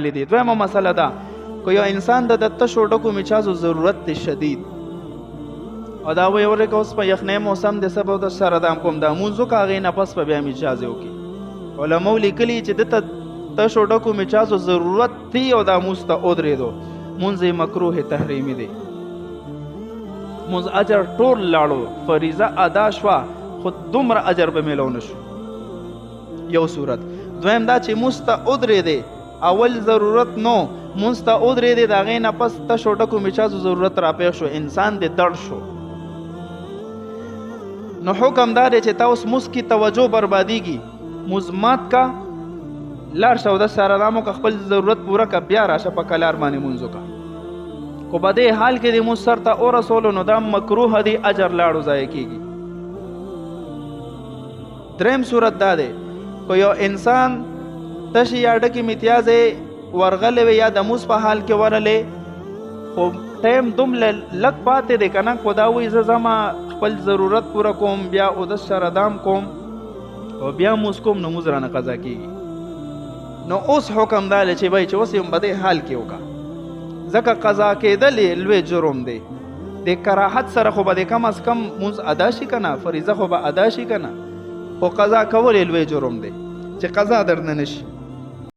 دي. دویمه مسله ده که یو انسان د تشو ډکو میچازو ضرورت دی شدید او دا وایي ورکه اوس په یخنۍ موسم دی سبا د سره دام کوم دا مونځ وکړه هغې نه پس به بیا میچازې وکړي. علماو لیکلي چې ده ته تشو ډکو میچازو ضرورت دی او دا مونځ ته ودرېدو مونځ یې مکروه تحریمي دی. مونځ اجر ټول لاړو فریضه ادا شوه خو دومره اجر به میلو نه شو. یو صورت. دویم دا چې مونځ ته ودرېدی اول ضرورت نو مونځ ته ودرېدی د هغې نه پس تشو ډکو میچازو ضرورت راپېښ شو انسان دې دړ شو نو حکم دا دی چې تا اوس مونځ کې توجه بربادېږي مونځ مات کا لاړ شه او د سردامو که خپل ضرورت پوره که بیا راشه په کلار باندې مونځ وکړه. خو په دې حال کې د مونځ سر ته ورسولو نو دا مکروه دی اجر لاړو ضایع کېږي. دریم صورت دا دی که یو انسان تشي یا ډکې میتیازې ورغلی وي یا د مونځ په حال کې ورلې خو ټایم دومره لږ پاتې دی که نه خو دا وایي زه ځمه خپل ضرورت پوره کوم بیا اودس سره دام کوم او بیا مونځ کوم نو مونځ رانه قضا کېږي. نو اوس حکم دا دی چې بھائی چې اوس یې په دې حال کې وکړه ځکه قضا کېدل یې لوی جرم دی. د کراهت سره خو به د کم از کم مونځ ادا شي که نه فریضه خو به ادا شي که نه خو قضا کول یې لوی جرم دی چې قضا درنه نه شي.